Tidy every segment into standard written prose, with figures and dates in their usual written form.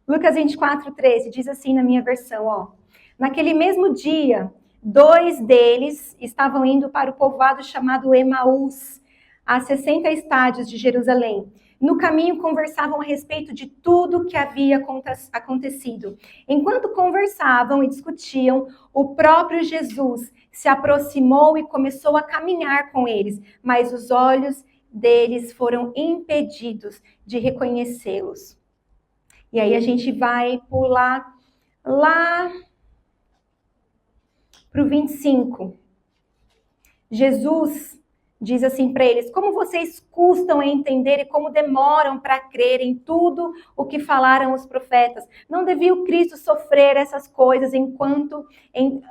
Lucas 24:13 diz assim na minha versão, ó. Naquele mesmo dia, 2 deles estavam indo para o povoado chamado Emaús, a 60 estádios de Jerusalém. No caminho, conversavam a respeito de tudo que havia acontecido. Enquanto conversavam e discutiam, o próprio Jesus se aproximou e começou a caminhar com eles, mas os olhos deles foram impedidos de reconhecê-los. E aí a gente vai pular lá para o 25. Jesus diz assim para eles: como vocês custam a entender e como demoram para crer em tudo o que falaram os profetas. Não devia o Cristo sofrer essas coisas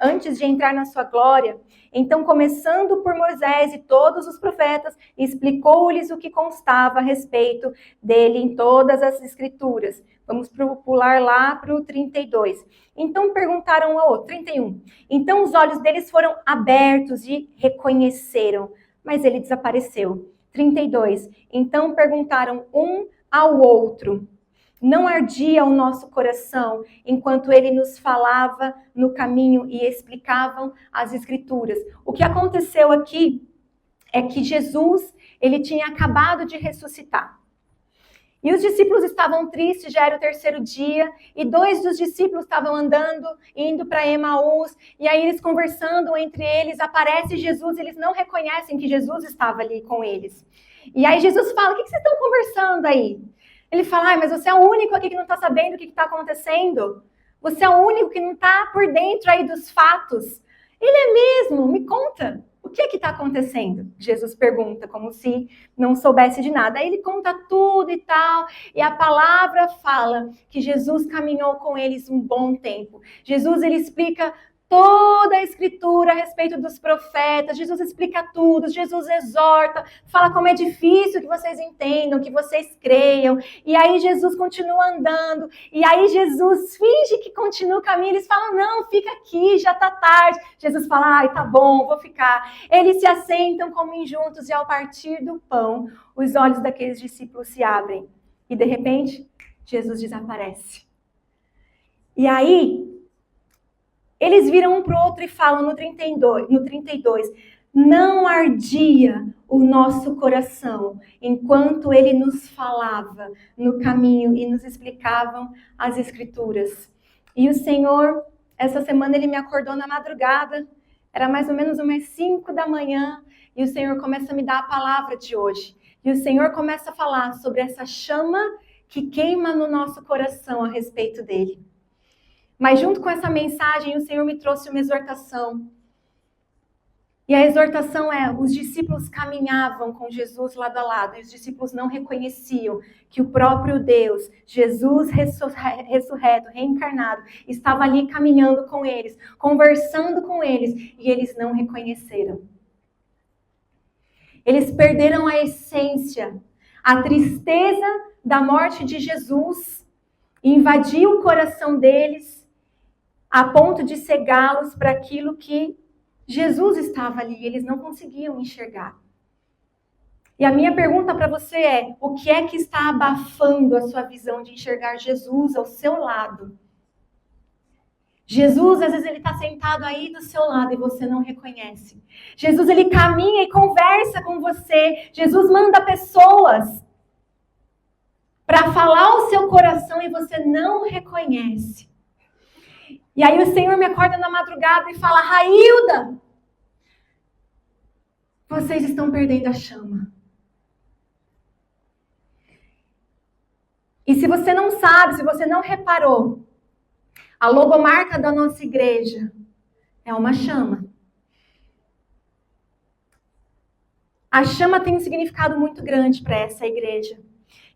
antes de entrar na sua glória? Então, começando por Moisés e todos os profetas, explicou-lhes o que constava a respeito dele em todas as escrituras. Vamos pular lá para o 32. Então perguntaram ao outro, 31. Então os olhos deles foram abertos e reconheceram, mas ele desapareceu. 32. Então perguntaram um ao outro: não ardia o nosso coração enquanto ele nos falava no caminho e explicavam as escrituras? O que aconteceu aqui é que Jesus, ele tinha acabado de ressuscitar. E os discípulos estavam tristes, já era o terceiro dia, e 2 dos discípulos estavam andando, indo para Emaús, e aí eles conversando entre eles, aparece Jesus, eles não reconhecem que Jesus estava ali com eles. E aí Jesus fala: o que vocês estão conversando aí? Ele fala: mas você é o único aqui que não está sabendo o que está acontecendo. Você é o único que não está por dentro aí dos fatos. Ele é mesmo? Me conta. O que está acontecendo? Jesus pergunta, como se não soubesse de nada. Aí ele conta tudo e tal, e a palavra fala que Jesus caminhou com eles um bom tempo. Jesus, ele explica toda a escritura a respeito dos profetas. Jesus explica tudo, Jesus exorta, fala como é difícil que vocês entendam, que vocês creiam. E aí Jesus continua andando, e aí Jesus finge que continua o caminho. Eles falam: não, fica aqui, já está tarde. Jesus fala: ai, tá bom, vou ficar. Eles se assentam, comem juntos, e ao partir do pão, os olhos daqueles discípulos se abrem. E de repente, Jesus desaparece. E aí, eles viram um para o outro e falam no 32, não ardia o nosso coração enquanto ele nos falava no caminho e nos explicavam as escrituras. E o Senhor, essa semana, ele me acordou na madrugada, era mais ou menos umas 5 da manhã, e o Senhor começa a me dar a palavra de hoje. E o Senhor começa a falar sobre essa chama que queima no nosso coração a respeito dele. Mas junto com essa mensagem, o Senhor me trouxe uma exortação. E a exortação é: os discípulos caminhavam com Jesus lado a lado, e os discípulos não reconheciam que o próprio Deus, Jesus ressurreto, reencarnado, estava ali caminhando com eles, conversando com eles, e eles não reconheceram. Eles perderam a essência, a tristeza da morte de Jesus invadiu o coração deles, a ponto de cegá-los para aquilo que Jesus estava ali, eles não conseguiam enxergar. E a minha pergunta para você é: o que é que está abafando a sua visão de enxergar Jesus ao seu lado? Jesus, às vezes, ele está sentado aí do seu lado e você não reconhece. Jesus, ele caminha e conversa com você. Jesus manda pessoas para falar ao seu coração e você não reconhece. E aí o Senhor me acorda na madrugada e fala: Railda, vocês estão perdendo a chama. E se você não sabe, se você não reparou, a logomarca da nossa igreja é uma chama. A chama tem um significado muito grande para essa igreja.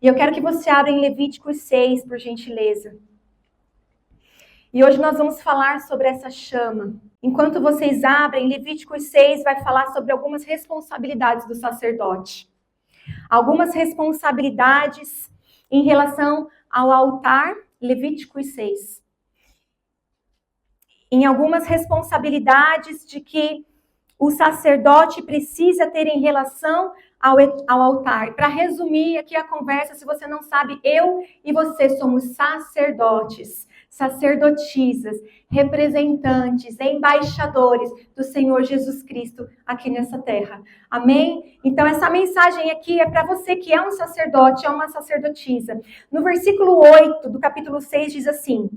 E eu quero que você abra em Levíticos 6, por gentileza. E hoje nós vamos falar sobre essa chama. Enquanto vocês abrem, Levíticos 6 vai falar sobre algumas responsabilidades do sacerdote. Algumas responsabilidades em relação ao altar, Levíticos 6. Em algumas responsabilidades de que o sacerdote precisa ter em relação ao altar. Para resumir aqui a conversa, se você não sabe, eu e você somos sacerdotes, sacerdotisas, representantes, embaixadores do Senhor Jesus Cristo aqui nessa terra. Amém? Então essa mensagem aqui é para você que é um sacerdote, é uma sacerdotisa. No versículo 8 do capítulo 6 diz assim: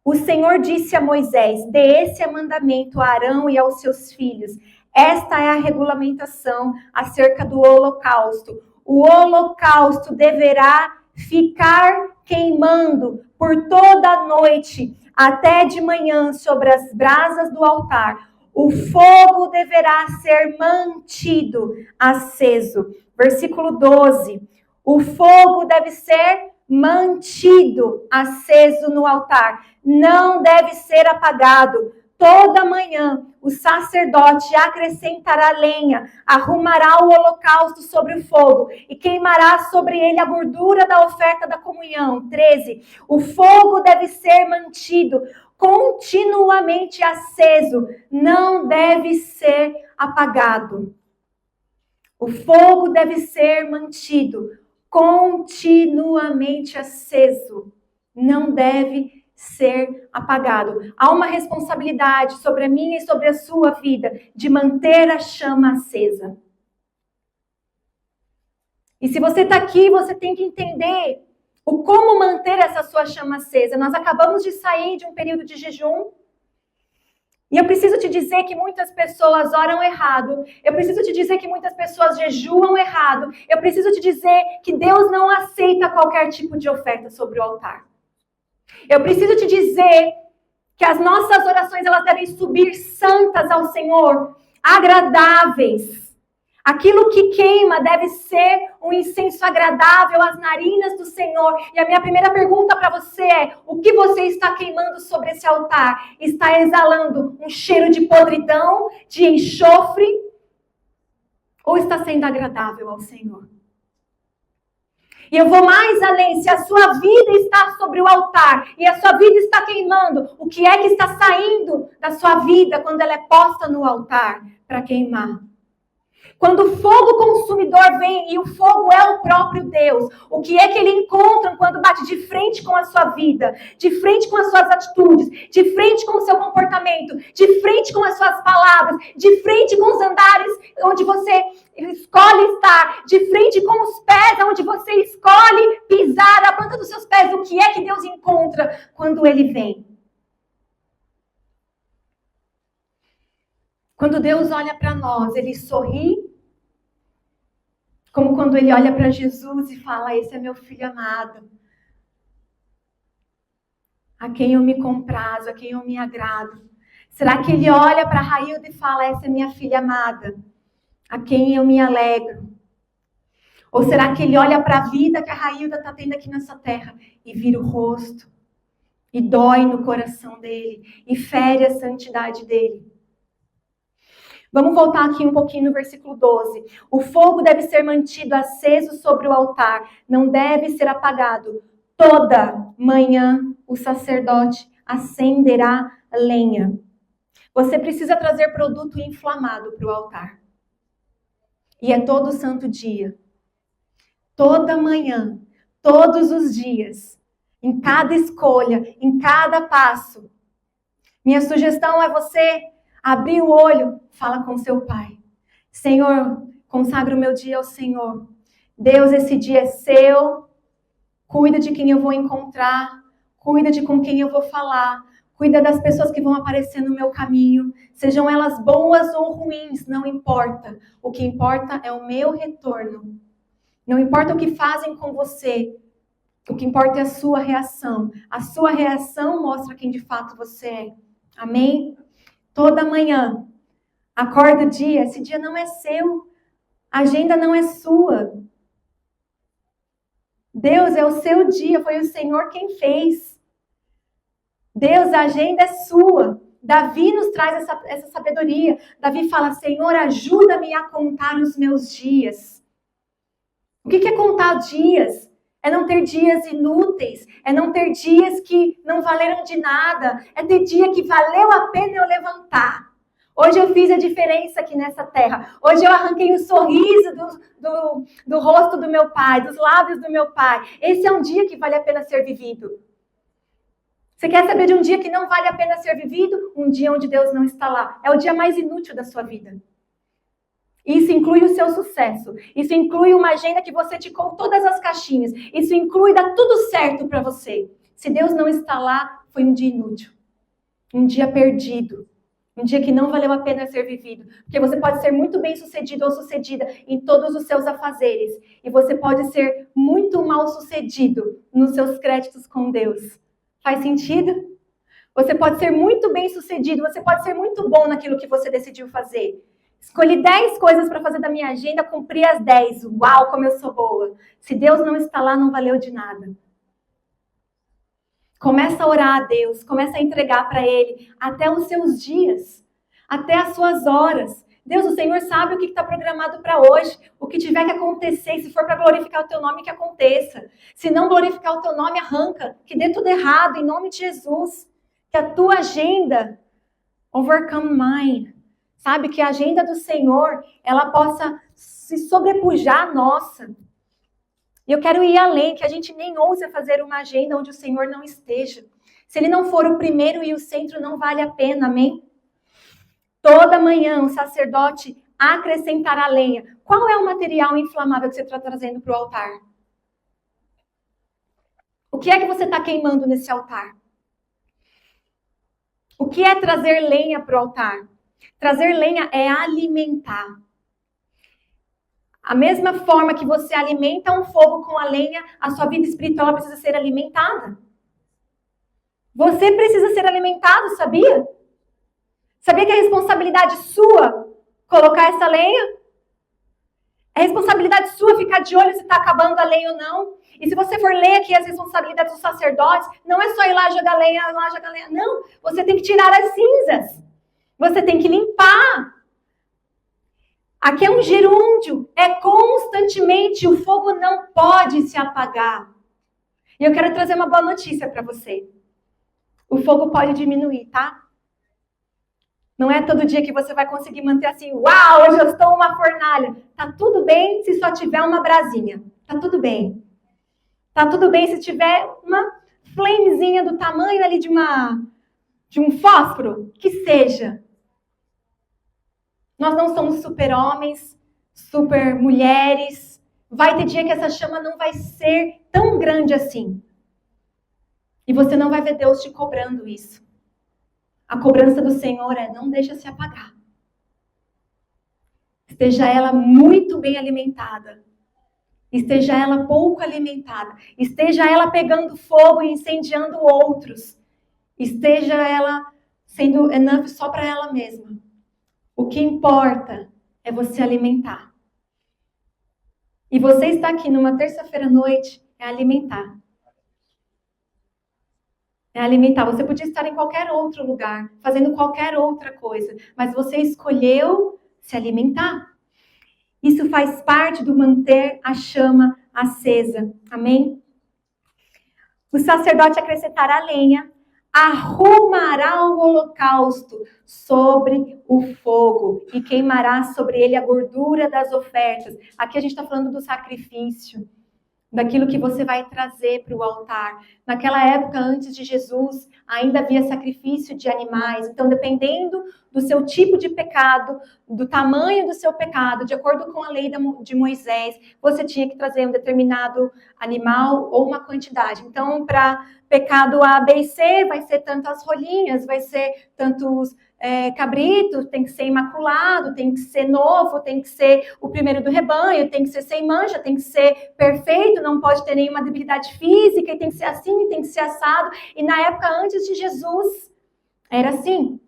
o Senhor disse a Moisés: dê esse mandamento a Arão e aos seus filhos. Esta é a regulamentação acerca do holocausto. O holocausto deverá ficar queimando por toda a noite, até de manhã, sobre as brasas do altar. O fogo deverá ser mantido aceso. Versículo 12. O fogo deve ser mantido aceso no altar. Não deve ser apagado. Toda manhã o sacerdote acrescentará lenha, arrumará o holocausto sobre o fogo e queimará sobre ele a gordura da oferta da comunhão. 13. O fogo deve ser mantido continuamente aceso, não deve ser apagado. O fogo deve ser mantido continuamente aceso, não deve ser apagado. Há uma responsabilidade sobre a minha e sobre a sua vida de manter a chama acesa. E se você está aqui, você tem que entender o como manter essa sua chama acesa. Nós acabamos de sair de um período de jejum. E eu preciso te dizer que muitas pessoas oram errado. Eu preciso te dizer que muitas pessoas jejuam errado. Eu preciso te dizer que Deus não aceita qualquer tipo de oferta sobre o altar. Eu preciso te dizer que as nossas orações elas devem subir santas ao Senhor, agradáveis. Aquilo que queima deve ser um incenso agradável às narinas do Senhor. E a minha primeira pergunta para você é: o que você está queimando sobre esse altar? Está exalando um cheiro de podridão, de enxofre? Ou está sendo agradável ao Senhor? E eu vou mais além: se a sua vida está sobre o altar e a sua vida está queimando, o que é que está saindo da sua vida quando ela é posta no altar para queimar? Quando o fogo consumidor vem, e o fogo é o próprio Deus, o que é que ele encontra quando bate de frente com a sua vida, de frente com as suas atitudes, de frente com o seu comportamento, de frente com as suas palavras, de frente com os andares onde você escolhe estar, de frente com os pés onde você escolhe pisar, a planta dos seus pés? O que é que Deus encontra quando ele vem? Quando Deus olha para nós, ele sorri, como quando ele olha para Jesus e fala: esse é meu filho amado, a quem eu me comprazo, a quem eu me agrado. Será que ele olha para Railda e fala: essa é minha filha amada, a quem eu me alegro? Ou será que ele olha para a vida que a Railda está tendo aqui nessa terra e vira o rosto, e dói no coração dele, e fere a santidade dele? Vamos voltar aqui um pouquinho no versículo 12. O fogo deve ser mantido aceso sobre o altar, não deve ser apagado. Toda manhã o sacerdote acenderá lenha. Você precisa trazer produto inflamado para o altar. E é todo santo dia. Toda manhã, todos os dias, em cada escolha, em cada passo. Minha sugestão é você abrir o olho, fala com seu pai: Senhor, consagro o meu dia ao Senhor. Deus, esse dia é seu. Cuida de quem eu vou encontrar. Cuida de com quem eu vou falar. Cuida das pessoas que vão aparecer no meu caminho. Sejam elas boas ou ruins, não importa. O que importa é o meu retorno. Não importa o que fazem com você. O que importa é a sua reação. A sua reação mostra quem de fato você é. Amém? Toda manhã, acorda o dia, esse dia não é seu, a agenda não é sua. Deus é o seu dia, foi o Senhor quem fez. Deus, a agenda é sua. Davi nos traz essa sabedoria. Davi fala: Senhor, ajuda-me a contar os meus dias. O que é contar dias? É não ter dias inúteis, é não ter dias que não valeram de nada, é ter dia que valeu a pena eu levantar. Hoje eu fiz a diferença aqui nessa terra. Hoje eu arranquei o sorriso do rosto do meu pai, dos lábios do meu pai. Esse é um dia que vale a pena ser vivido. Você quer saber de um dia que não vale a pena ser vivido? Um dia onde Deus não está lá. É o dia mais inútil da sua vida. Isso inclui o seu sucesso. Isso inclui uma agenda que você ticou todas as caixinhas. Isso inclui dar tudo certo para você. Se Deus não está lá, foi um dia inútil. Um dia perdido. Um dia que não valeu a pena ser vivido. Porque você pode ser muito bem sucedido ou sucedida em todos os seus afazeres. E você pode ser muito mal sucedido nos seus créditos com Deus. Faz sentido? Você pode ser muito bem sucedido. Você pode ser muito bom naquilo que você decidiu fazer. Escolhi 10 coisas para fazer da minha agenda, cumpri as 10. Uau, como eu sou boa. Se Deus não está lá, não valeu de nada. Começa a orar a Deus, começa a entregar para Ele até os seus dias, até as suas horas. Deus, o Senhor sabe o que está programado para hoje, o que tiver que acontecer, e se for para glorificar o Teu nome, que aconteça. Se não glorificar o Teu nome, arranca, que dê tudo errado, em nome de Jesus. Que a Tua agenda overcome mine. Sabe, que a agenda do Senhor, ela possa se sobrepujar à nossa. E eu quero ir além, que a gente nem ouse fazer uma agenda onde o Senhor não esteja. Se Ele não for o primeiro e o centro, não vale a pena, amém? Toda manhã o sacerdote acrescentará lenha. Qual é o material inflamável que você está trazendo para o altar? O que é que você está queimando nesse altar? O que é trazer lenha para o altar? Trazer lenha é alimentar. A mesma forma que você alimenta um fogo com a lenha, a sua vida espiritual precisa ser alimentada. Você precisa ser alimentado, sabia? Sabia que é responsabilidade sua colocar essa lenha? É responsabilidade sua ficar de olho se está acabando a lenha ou não. E se você for ler aqui as responsabilidades dos sacerdotes, não é só ir lá jogar lenha, lá jogar lenha. Não, você tem que tirar as cinzas. Você tem que limpar. Aqui é um gerúndio, é constantemente, o fogo não pode se apagar. E eu quero trazer uma boa notícia para você. O fogo pode diminuir, tá? Não é todo dia que você vai conseguir manter assim, uau, hoje eu estou uma fornalha. Tá tudo bem se só tiver uma brasinha. Tá tudo bem. Tá tudo bem se tiver uma flamezinha do tamanho ali de um fósforo, que seja. Nós não somos super-homens, super-mulheres. Vai ter dia que essa chama não vai ser tão grande assim. E você não vai ver Deus te cobrando isso. A cobrança do Senhor é: não deixa se apagar. Esteja ela muito bem alimentada. Esteja ela pouco alimentada. Esteja ela pegando fogo e incendiando outros. Esteja ela sendo enough só para ela mesma. O que importa é você alimentar. E você está aqui numa terça-feira à noite, é alimentar. É alimentar. Você podia estar em qualquer outro lugar, fazendo qualquer outra coisa, mas você escolheu se alimentar. Isso faz parte do manter a chama acesa. Amém? O sacerdote acrescentará lenha, arrumará o holocausto sobre o fogo e queimará sobre ele a gordura das ofertas. Aqui a gente está falando do sacrifício, daquilo que você vai trazer para o altar. Naquela época, antes de Jesus, ainda havia sacrifício de animais. Então, dependendo do seu tipo de pecado, do tamanho do seu pecado, de acordo com a lei de Moisés, você tinha que trazer um determinado animal ou uma quantidade. Então, para pecado A, B e C, vai ser tantas rolinhas, vai ser tantos cabritos, tem que ser imaculado, tem que ser novo, tem que ser o primeiro do rebanho, tem que ser sem mancha, tem que ser perfeito, não pode ter nenhuma debilidade física, e tem que ser assim, tem que ser assado. E na época antes de Jesus, era assim.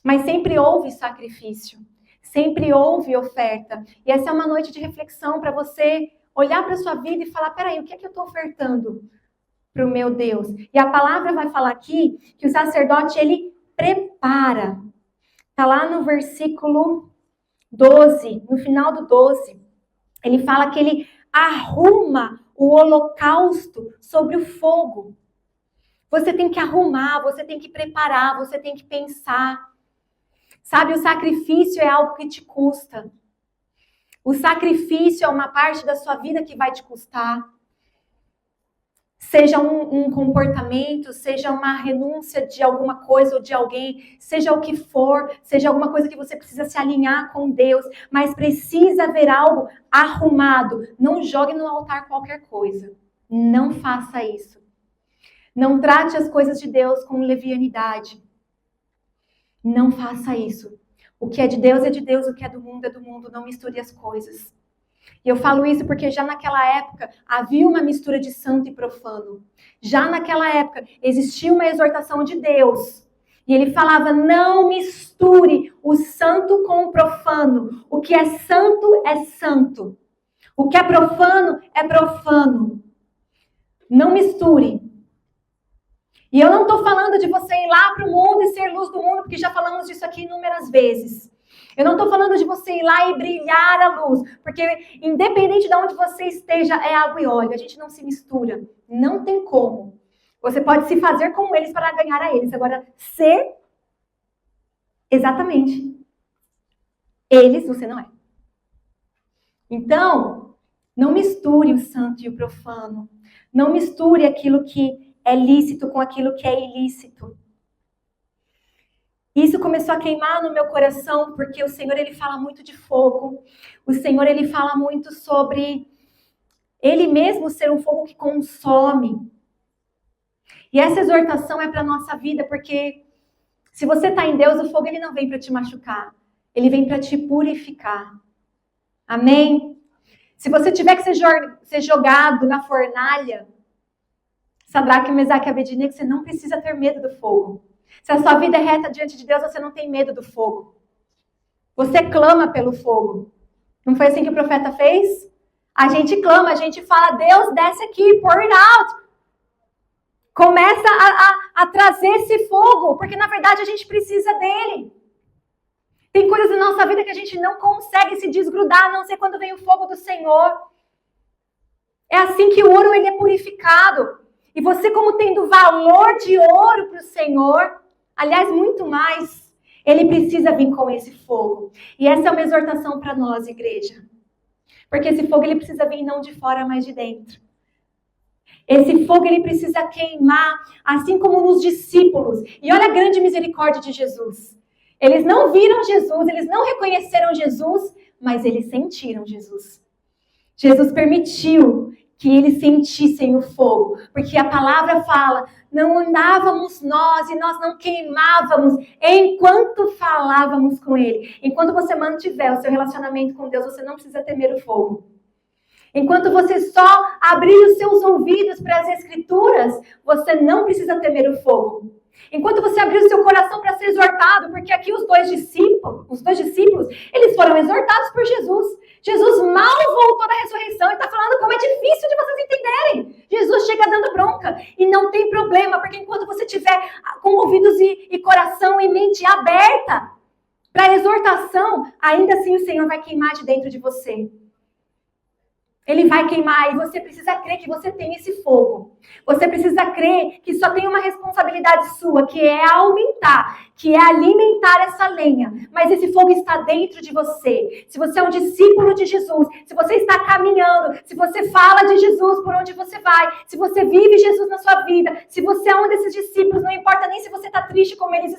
Mas sempre houve sacrifício, sempre houve oferta. E essa é uma noite de reflexão para você olhar para a sua vida e falar: peraí, o que é que eu estou ofertando para o meu Deus? E a palavra vai falar aqui que o sacerdote, ele prepara. Está lá no versículo 12, no final do 12. Ele fala que ele arruma o holocausto sobre o fogo. Você tem que arrumar, você tem que preparar, você tem que pensar. Sabe, o sacrifício é algo que te custa. O sacrifício é uma parte da sua vida que vai te custar. Seja um comportamento, seja uma renúncia de alguma coisa ou de alguém, seja o que for, seja alguma coisa que você precisa se alinhar com Deus, mas precisa haver algo arrumado. Não jogue no altar qualquer coisa. Não faça isso. Não trate as coisas de Deus com levianidade. Não faça isso. O que é de Deus, o que é do mundo é do mundo. Não misture as coisas. E eu falo isso porque já naquela época havia uma mistura de santo e profano. Já naquela época existia uma exortação de Deus. E ele falava, não misture o santo com o profano. O que é santo é santo. O que é profano é profano. Não misture. E eu não estou falando de você ir lá para o mundo e ser luz do mundo, porque já falamos disso aqui inúmeras vezes. Eu não estou falando de você ir lá e brilhar a luz, porque independente de onde você esteja, é água e óleo. A gente não se mistura. Não tem como. Você pode se fazer como eles para ganhar a eles. Agora, ser exatamente eles, você não é. Então, não misture o santo e o profano. Não misture aquilo que é lícito com aquilo que é ilícito. Isso começou a queimar no meu coração, porque o Senhor, Ele fala muito de fogo. O Senhor, Ele fala muito sobre Ele mesmo ser um fogo que consome. E essa exortação é para a nossa vida, porque se você está em Deus, o fogo ele não vem para te machucar. Ele vem para te purificar. Amém? Se você tiver que ser jogado na fornalha, Sadraque, Mesaque e Abednego, você não precisa ter medo do fogo. Se a sua vida é reta diante de Deus, você não tem medo do fogo. Você clama pelo fogo. Não foi assim que o profeta fez? A gente clama, a gente fala, Deus, desce aqui, pour it out. Começa a trazer esse fogo, porque na verdade a gente precisa dele. Tem coisas na nossa vida que a gente não consegue se desgrudar, a não ser quando vem o fogo do Senhor. É assim que o ouro ele é purificado. E você, como tendo valor de ouro para o Senhor, aliás, muito mais, ele precisa vir com esse fogo. E essa é uma exortação para nós, igreja. Porque esse fogo ele precisa vir não de fora, mas de dentro. Esse fogo ele precisa queimar, assim como nos discípulos. E olha a grande misericórdia de Jesus. Eles não viram Jesus, eles não reconheceram Jesus, mas eles sentiram Jesus. Jesus permitiu que eles sentissem o fogo, porque a palavra fala, não andávamos nós e nós não queimávamos enquanto falávamos com ele. Enquanto você mantiver o seu relacionamento com Deus, você não precisa temer o fogo. Enquanto você só abrir os seus ouvidos para as Escrituras, você não precisa temer o fogo. Enquanto você abrir o seu coração para ser exortado, porque aqui os dois discípulos, eles foram exortados por Jesus. Jesus mal voltou da ressurreição e está falando como é difícil de vocês entenderem. Jesus chega dando bronca e não tem problema, porque enquanto você tiver com ouvidos e coração e mente aberta para a exortação, ainda assim o Senhor vai queimar de dentro de você. Ele vai queimar e você precisa crer que você tem esse fogo. Você precisa crer que só tem uma responsabilidade sua, que é aumentar, que é alimentar essa lenha. Mas esse fogo está dentro de você. Se você é um discípulo de Jesus, se você está caminhando, se você fala de Jesus por onde você vai, se você vive Jesus na sua vida, se você é um desses discípulos, não importa nem se você está triste como eles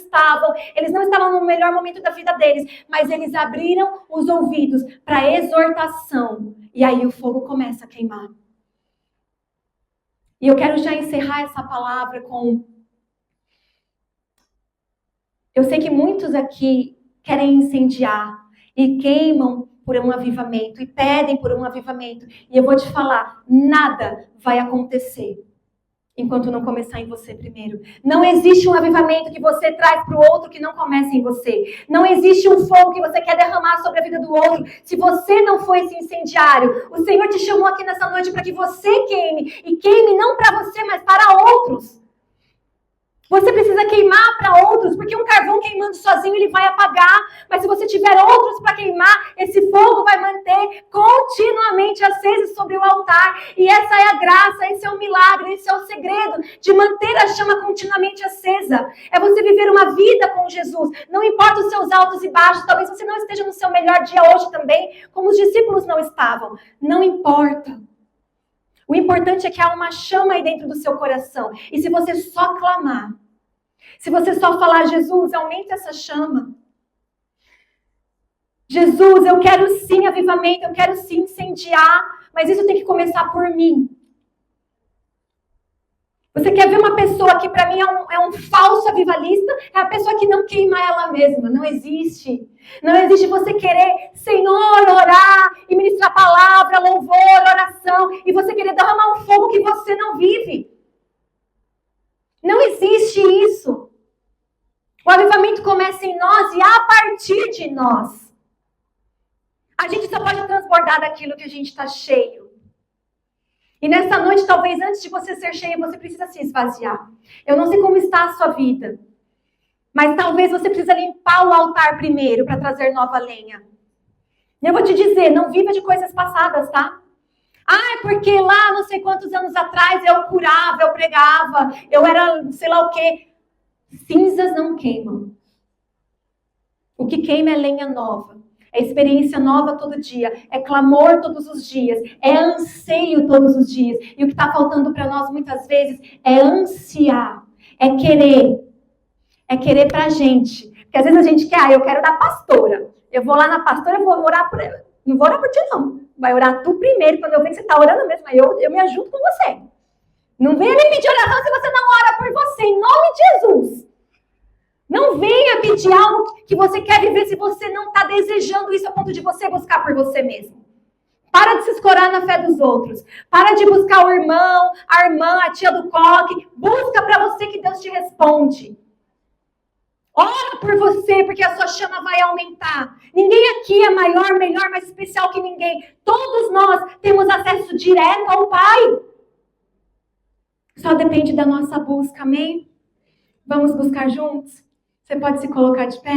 não estavam no melhor momento da vida deles, mas eles abriram os ouvidos para a exortação. E aí o fogo começa a queimar. E eu quero já encerrar essa palavra com... Eu sei que muitos aqui querem incendiar e queimam por um avivamento e pedem por um avivamento. E eu vou te falar, nada vai acontecer enquanto não começar em você primeiro. Não existe um avivamento que você traz para o outro que não comece em você. Não existe um fogo que você quer derramar sobre a vida do outro se você não for esse incendiário. O Senhor te chamou aqui nessa noite para que você queime. E queime não para você, mas para outros. Você precisa queimar para outros, porque um carvão queimando sozinho ele vai apagar. Mas se você tiver outros para queimar, esse fogo vai manter continuamente aceso sobre o altar. E essa é a graça, esse é o milagre, esse é o segredo de manter a chama continuamente acesa. É você viver uma vida com Jesus. Não importa os seus altos e baixos, talvez você não esteja no seu melhor dia hoje também, como os discípulos não estavam. Não importa. O importante é que há uma chama aí dentro do seu coração. E se você só clamar, se você só falar, Jesus, aumenta essa chama. Jesus, eu quero sim avivamento, eu quero sim incendiar, mas isso tem que começar por mim. Você quer ver uma pessoa que para mim é um falso avivalista? É a pessoa que não queima ela mesma. Não existe. Não existe você querer, Senhor, orar e ministrar palavra, louvor, oração, e você querer derramar um fogo que você não vive. Não existe isso. O avivamento começa em nós e a partir de nós. A gente só pode transbordar daquilo que a gente está cheio. E nessa noite, talvez antes de você ser cheio, você precisa se esvaziar. Eu não sei como está a sua vida, mas talvez você precisa limpar o altar primeiro para trazer nova lenha. E eu vou te dizer, não viva de coisas passadas, tá? Ah, é porque lá, não sei quantos anos atrás, eu curava, eu pregava, eu era sei lá o quê. Cinzas não queimam. O que queima é lenha nova. É experiência nova todo dia, é clamor todos os dias, é anseio todos os dias. E o que está faltando para nós muitas vezes é ansiar, é querer para a gente. Porque às vezes a gente quer, eu quero da pastora. Eu vou lá na pastora, eu vou orar por ela. Não vou orar por ti não, vai orar tu primeiro, quando eu ver que você está orando mesmo, aí eu me ajudo com você. Não venha me pedir oração se você não ora por você, em nome de Jesus. Não venha pedir algo que você quer viver se você não está desejando isso a ponto de você buscar por você mesmo. Para de se escorar na fé dos outros. Para de buscar o irmão, a irmã, a tia do coque. Busca para você que Deus te responde. Ora por você, porque a sua chama vai aumentar. Ninguém aqui é maior, melhor, mais especial que ninguém. Todos nós temos acesso direto ao Pai. Só depende da nossa busca, amém? Vamos buscar juntos? Você pode se colocar de pé?